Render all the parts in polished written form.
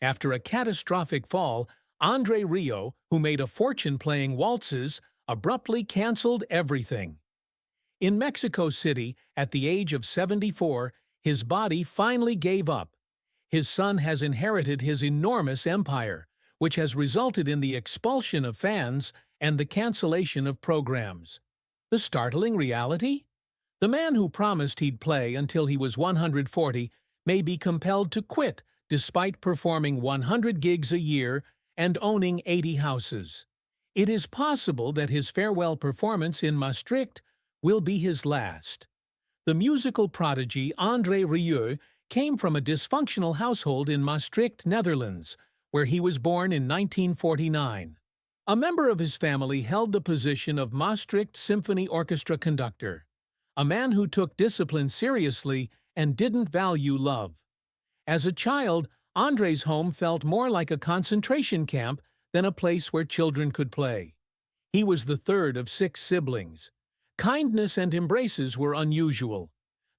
After a catastrophic fall, André Rieu, who made a fortune playing waltzes, abruptly canceled everything. In Mexico City, at the age of 74, his body finally gave up. His son has inherited his enormous empire, which has resulted in the expulsion of fans and the cancellation of programs. The startling reality? The man who promised he'd play until he was 140 may be compelled to quit despite performing 100 gigs a year and owning 80 houses. It is possible that his farewell performance in Maastricht will be his last. The musical prodigy André Rieu came from a dysfunctional household in Maastricht, Netherlands, where he was born in 1949. A member of his family held the position of Maastricht Symphony Orchestra conductor, a man who took discipline seriously and didn't value love. As a child, André's home felt more like a concentration camp than a place where children could play. He was the third of 6 siblings. Kindness and embraces were unusual.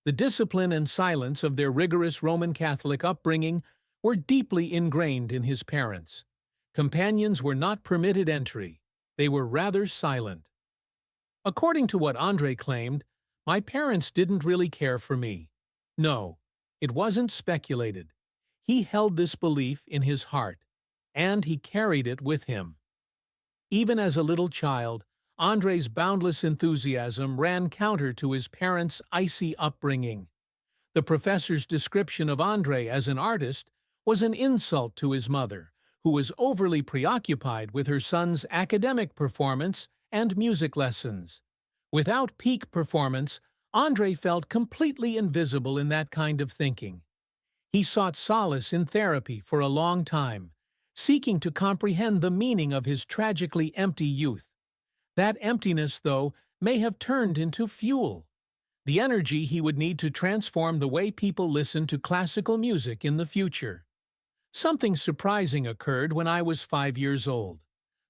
The discipline and silence of their rigorous Roman Catholic upbringing were deeply ingrained in his parents. Companions were not permitted entry. They were rather silent. According to what André claimed, my parents didn't really care for me. No, it wasn't speculated. He held this belief in his heart, and he carried it with him. Even as a little child, André's boundless enthusiasm ran counter to his parents' icy upbringing. The professor's description of André as an artist was an insult to his mother, who was overly preoccupied with her son's academic performance and music lessons. Without peak performance, André felt completely invisible in that kind of thinking. He sought solace in therapy for a long time, seeking to comprehend the meaning of his tragically empty youth. That emptiness, though, may have turned into fuel, the energy he would need to transform the way people listen to classical music in the future. Something surprising occurred when I was 5 years old.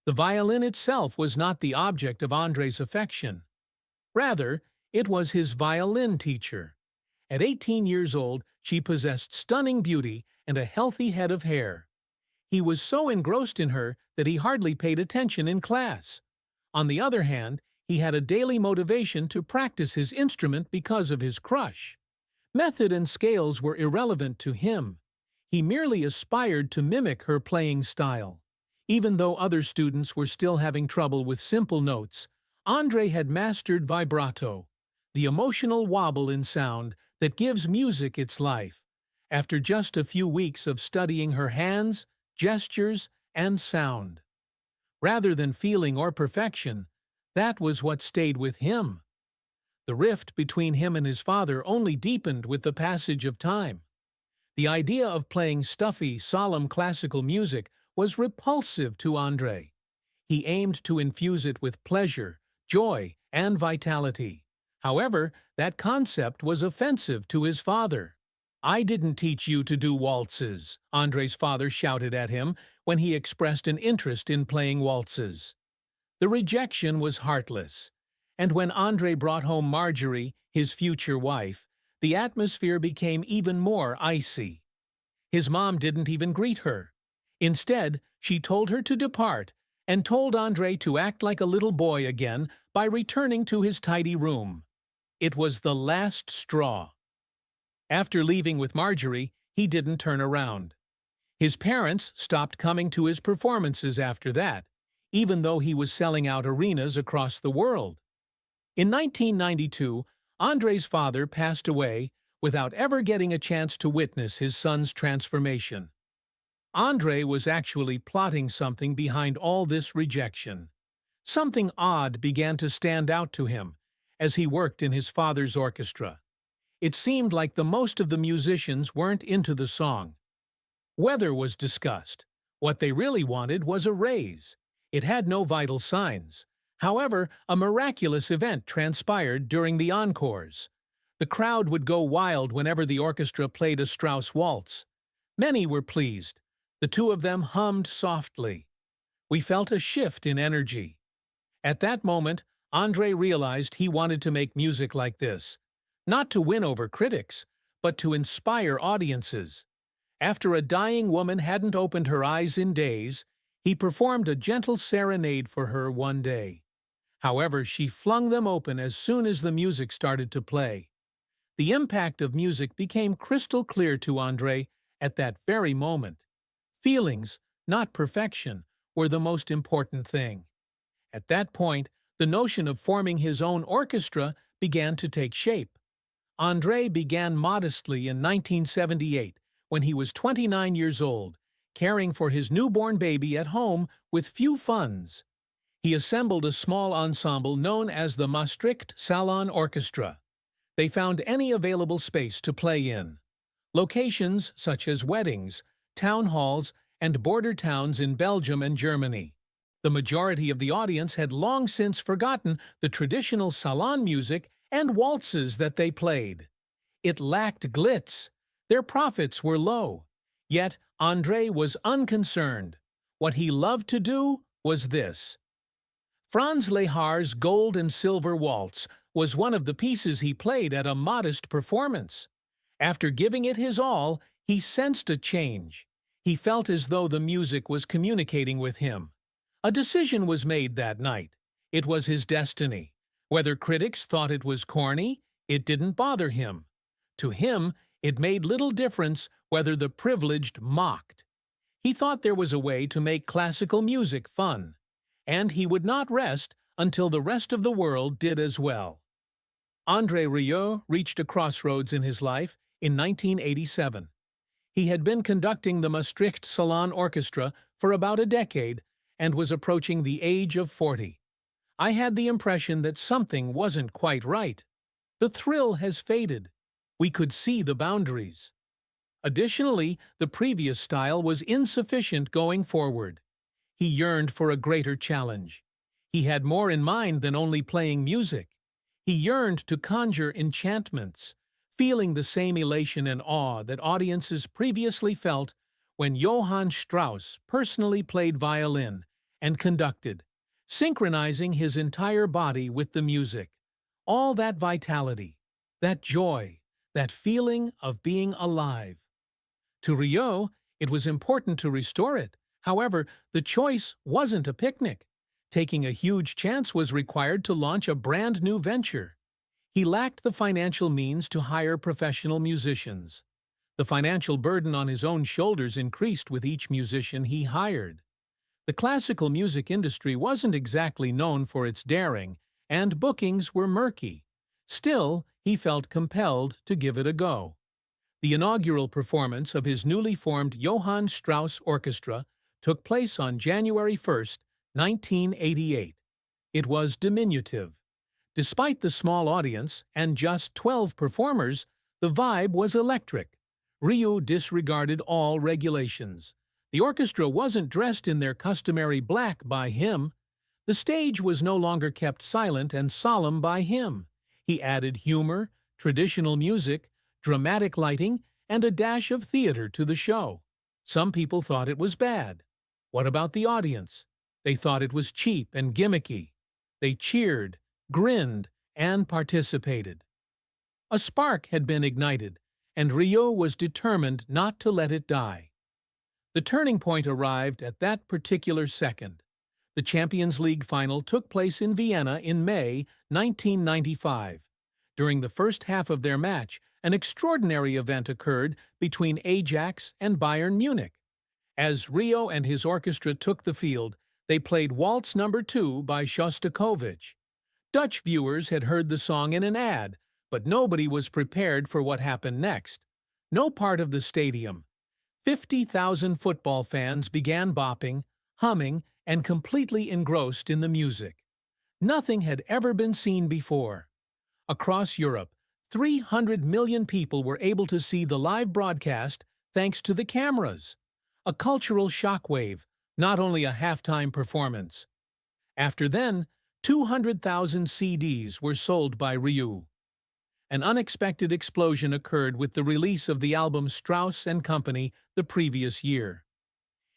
The violin itself was not the object of André's affection. Rather, it was his violin teacher. At 18 years old, she possessed stunning beauty and a healthy head of hair. He was so engrossed in her that he hardly paid attention in class. On the other hand, he had a daily motivation to practice his instrument because of his crush. Method and scales were irrelevant to him. He merely aspired to mimic her playing style. Even though other students were still having trouble with simple notes, André had mastered vibrato, the emotional wobble in sound that gives music its life. After just a few weeks of studying her hands, gestures, and sound. Rather than feeling or perfection, that was what stayed with him. The rift between him and his father only deepened with the passage of time. The idea of playing stuffy, solemn classical music was repulsive to André. He aimed to infuse it with pleasure, joy, and vitality. However, that concept was offensive to his father. "I didn't teach you to do waltzes," André's father shouted at him when he expressed an interest in playing waltzes. The rejection was heartless, and when André brought home Marjorie, his future wife, the atmosphere became even more icy. His mom didn't even greet her. Instead, she told her to depart and told André to act like a little boy again by returning to his tidy room. It was the last straw. After leaving with Marjorie, he didn't turn around. His parents stopped coming to his performances after that, even though he was selling out arenas across the world. In 1992, André's father passed away without ever getting a chance to witness his son's transformation. André was actually plotting something behind all this rejection. Something odd began to stand out to him as he worked in his father's orchestra. It seemed like the most of the musicians weren't into the song. Weather was discussed. What they really wanted was a raise. It had no vital signs. However, a miraculous event transpired during the encores. The crowd would go wild whenever the orchestra played a Strauss waltz. Many were pleased. The two of them hummed softly. We felt a shift in energy. At that moment, André realized he wanted to make music like this. Not to win over critics, but to inspire audiences. After a dying woman hadn't opened her eyes in days, he performed a gentle serenade for her one day. However, she flung them open as soon as the music started to play. The impact of music became crystal clear to André at that very moment. Feelings, not perfection, were the most important thing. At that point, the notion of forming his own orchestra began to take shape. André began modestly in 1978, when he was 29 years old, caring for his newborn baby at home with few funds. He assembled a small ensemble known as the Maastricht Salon Orchestra. They found any available space to play in. Locations such as weddings, town halls, and border towns in Belgium and Germany. The majority of the audience had long since forgotten the traditional salon music and waltzes that they played. It lacked glitz. Their profits were low. Yet André was unconcerned. What he loved to do was this. Franz Lehar's Gold and Silver Waltz was one of the pieces he played at a modest performance. After giving it his all, he sensed a change. He felt as though the music was communicating with him. A decision was made that night. It was his destiny. Whether critics thought it was corny, it didn't bother him. To him, it made little difference whether the privileged mocked. He thought there was a way to make classical music fun, and he would not rest until the rest of the world did as well. André Rieu reached a crossroads in his life in 1987. He had been conducting the Maastricht Salon Orchestra for about a decade and was approaching the age of 40. I had the impression that something wasn't quite right. The thrill has faded. We could see the boundaries. Additionally, the previous style was insufficient going forward. He yearned for a greater challenge. He had more in mind than only playing music. He yearned to conjure enchantments, feeling the same elation and awe that audiences previously felt when Johann Strauss personally played violin and conducted, synchronizing his entire body with the music. All that vitality, that joy, that feeling of being alive. To Rieu, it was important to restore it. However, the choice wasn't a picnic. Taking a huge chance was required to launch a brand new venture. He lacked the financial means to hire professional musicians. The financial burden on his own shoulders increased with each musician he hired. The classical music industry wasn't exactly known for its daring, and bookings were murky. Still, he felt compelled to give it a go. The inaugural performance of his newly formed Johann Strauss Orchestra took place on January 1, 1988. It was diminutive. Despite the small audience and just 12 performers, the vibe was electric. Rieu disregarded all regulations. The orchestra wasn't dressed in their customary black by him. The stage was no longer kept silent and solemn by him. He added humor, traditional music, dramatic lighting, and a dash of theater to the show. Some people thought it was bad. What about the audience? They thought it was cheap and gimmicky. They cheered, grinned, and participated. A spark had been ignited, and Rieu was determined not to let it die. The turning point arrived at that particular second. The Champions League final took place in Vienna in May 1995. During the first half of their match, an extraordinary event occurred between Ajax and Bayern Munich. As Rieu and his orchestra took the field, they played Waltz No. 2 by Shostakovich. Dutch viewers had heard the song in an ad, but nobody was prepared for what happened next. No part of the stadium. 50,000 football fans began bopping, humming, and completely engrossed in the music. Nothing had ever been seen before. Across Europe, 300 million people were able to see the live broadcast thanks to the cameras. A cultural shockwave, not only a halftime performance. After then, 200,000 CDs were sold by Rieu. An unexpected explosion occurred with the release of the album Strauss & Company the previous year.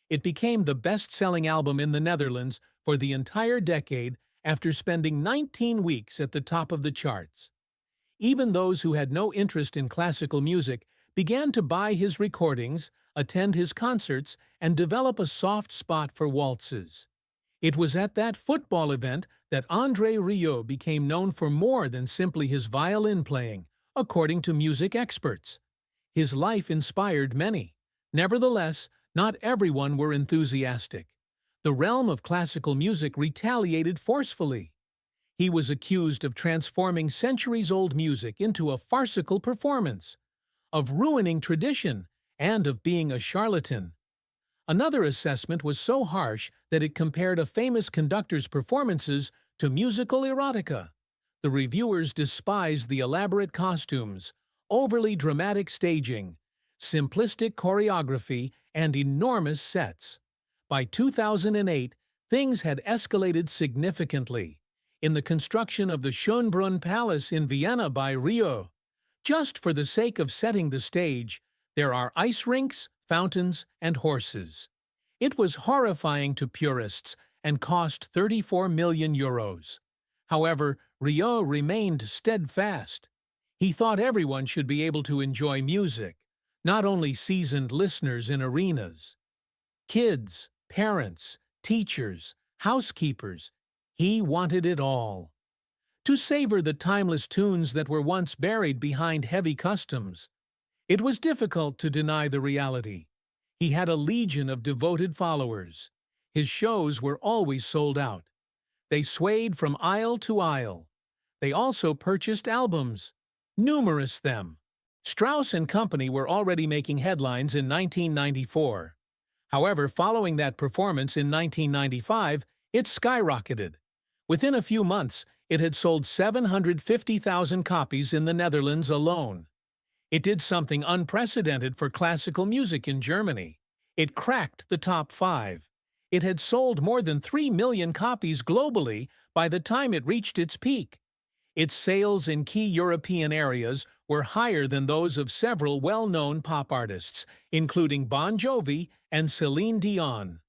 It became the best-selling album in the Netherlands for the entire decade after spending 19 weeks at the top of the charts. Even those who had no interest in classical music began to buy his recordings, attend his concerts, and develop a soft spot for waltzes. It was at that football event that André Rieu became known for more than simply his violin playing, according to music experts. His life inspired many. Nevertheless, not everyone were enthusiastic. The realm of classical music retaliated forcefully. He was accused of transforming centuries-old music into a farcical performance, of ruining tradition, and of being a charlatan. Another assessment was so harsh that it compared a famous conductor's performances to musical erotica. The reviewers despised the elaborate costumes, overly dramatic staging, simplistic choreography, and enormous sets. By 2008, things had escalated significantly. In the construction of the Schönbrunn Palace in Vienna by Rieu, just for the sake of setting the stage, there are ice rinks, fountains, and horses. It was horrifying to purists and cost 34 million euros. However, Rieu remained steadfast. He thought everyone should be able to enjoy music, not only seasoned listeners in arenas. Kids, parents, teachers, housekeepers, he wanted it all. To savor the timeless tunes that were once buried behind heavy customs. It was difficult to deny the reality. He had a legion of devoted followers. His shows were always sold out. They swayed from aisle to aisle. They also purchased albums. Numerous them. Strauss and Company were already making headlines in 1994. However, following that performance in 1995, it skyrocketed. Within a few months, it had sold 750,000 copies in the Netherlands alone. It did something unprecedented for classical music in Germany. It cracked the top 5. It had sold more than 3 million copies globally by the time it reached its peak. Its sales in key European areas were higher than those of several well-known pop artists, including Bon Jovi and Celine Dion.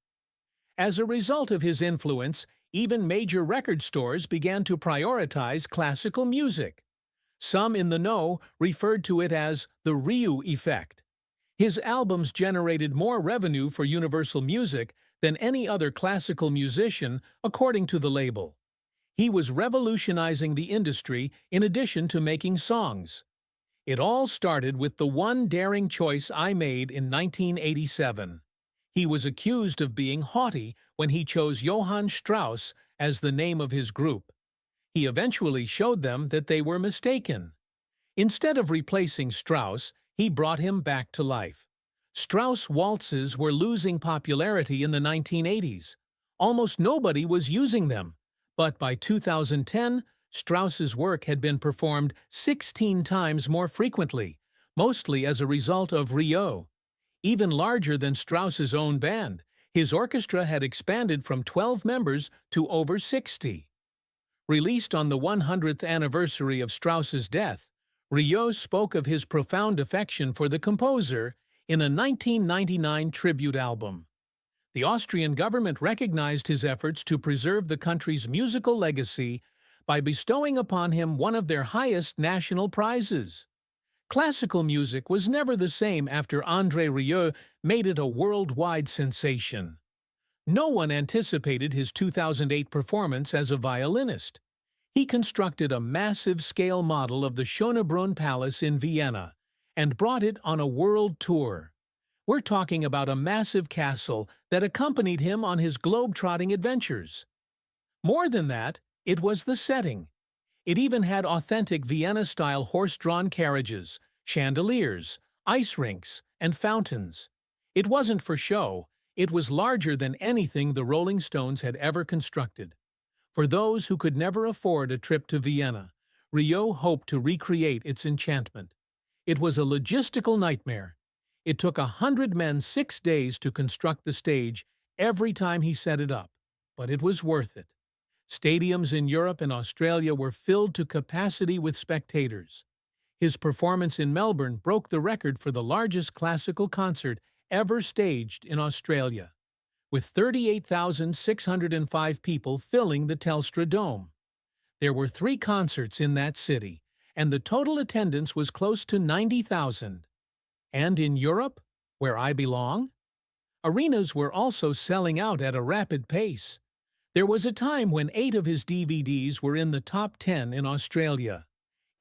As a result of his influence, even major record stores began to prioritize classical music. Some in the know referred to it as the Rieu effect. His albums generated more revenue for Universal Music than any other classical musician, according to the label. He was revolutionizing the industry in addition to making songs. It all started with the one daring choice I made in 1987. He was accused of being haughty when he chose Johann Strauss as the name of his group. He eventually showed them that they were mistaken. Instead of replacing Strauss, he brought him back to life. Strauss waltzes were losing popularity in the 1980s. Almost nobody was using them. But by 2010, Strauss's work had been performed 16 times more frequently, mostly as a result of Rieu. Even larger than Strauss's own band, his orchestra had expanded from 12 members to over 60. Released on the 100th anniversary of Strauss's death, Rieu spoke of his profound affection for the composer in a 1999 tribute album. The Austrian government recognized his efforts to preserve the country's musical legacy by bestowing upon him one of their highest national prizes. Classical music was never the same after André Rieu made it a worldwide sensation. No one anticipated his 2008 performance as a violinist. He constructed a massive-scale model of the Schönbrunn Palace in Vienna and brought it on a world tour. We're talking about a massive castle that accompanied him on his globe-trotting adventures. More than that, it was the setting. It even had authentic Vienna-style horse-drawn carriages, chandeliers, ice rinks, and fountains. It wasn't for show. It was larger than anything the Rolling Stones had ever constructed. For those who could never afford a trip to Vienna, Rieu hoped to recreate its enchantment. It was a logistical nightmare. It took 100 men 6 days to construct the stage every time he set it up, but it was worth it. Stadiums in Europe and Australia were filled to capacity with spectators. His performance in Melbourne broke the record for the largest classical concert ever staged in Australia, with 38,605 people filling the Telstra Dome. There were 3 concerts in that city, and the total attendance was close to 90,000. And in Europe? Where I Belong? Arenas were also selling out at a rapid pace. There was a time when 8 of his DVDs were in the top 10 in Australia.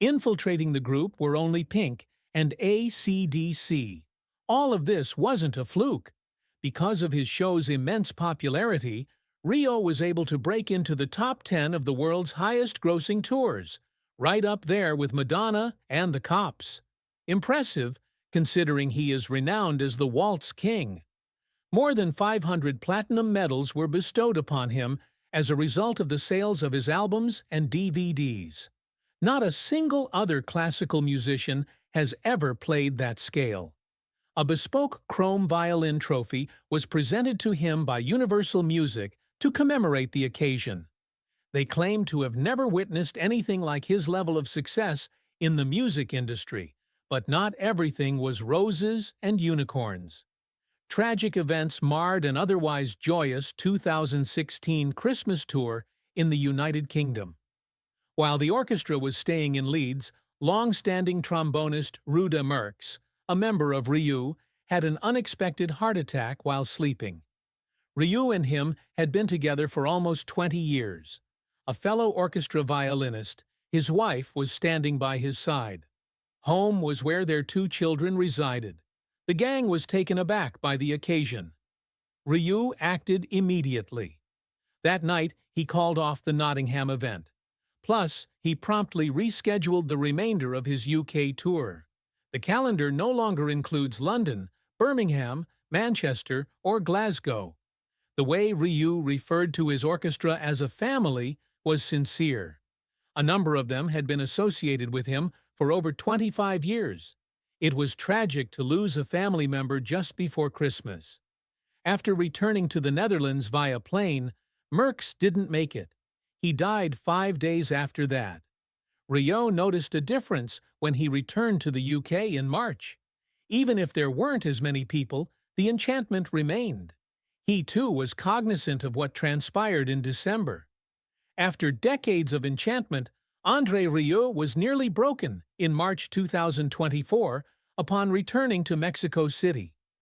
Infiltrating the group were only Pink and AC/DC. All of this wasn't a fluke. Because of his show's immense popularity, Rieu was able to break into the top 10 of the world's highest-grossing tours, right up there with Madonna and the Cops. Impressive, considering he is renowned as the Waltz King. More than 500 platinum medals were bestowed upon him as a result of the sales of his albums and DVDs. Not a single other classical musician has ever played that scale. A bespoke chrome violin trophy was presented to him by Universal Music to commemorate the occasion. They claim to have never witnessed anything like his level of success in the music industry, but not everything was roses and unicorns. Tragic events marred an otherwise joyous 2016 Christmas tour in the United Kingdom. While the orchestra was staying in Leeds, long-standing trombonist Rhoda Merckx, a member of Rieu, had an unexpected heart attack while sleeping. Rieu and him had been together for almost 20 years. A fellow orchestra violinist, his wife was standing by his side. Home was where their 2 children resided. The gang was taken aback by the occasion. Rieu acted immediately. That night, he called off the Nottingham event. Plus, he promptly rescheduled the remainder of his UK tour. The calendar no longer includes London, Birmingham, Manchester, or Glasgow. The way Rieu referred to his orchestra as a family was sincere. A number of them had been associated with him for over 25 years. It was tragic to lose a family member just before Christmas. After returning to the Netherlands via plane, Merckx didn't make it. He died 5 days after that. Rieu noticed a difference when he returned to the UK in March. Even if there weren't as many people, the enchantment remained. He too was cognizant of what transpired in December. After decades of enchantment, André Rieu was nearly broken in March 2024 upon returning to Mexico City.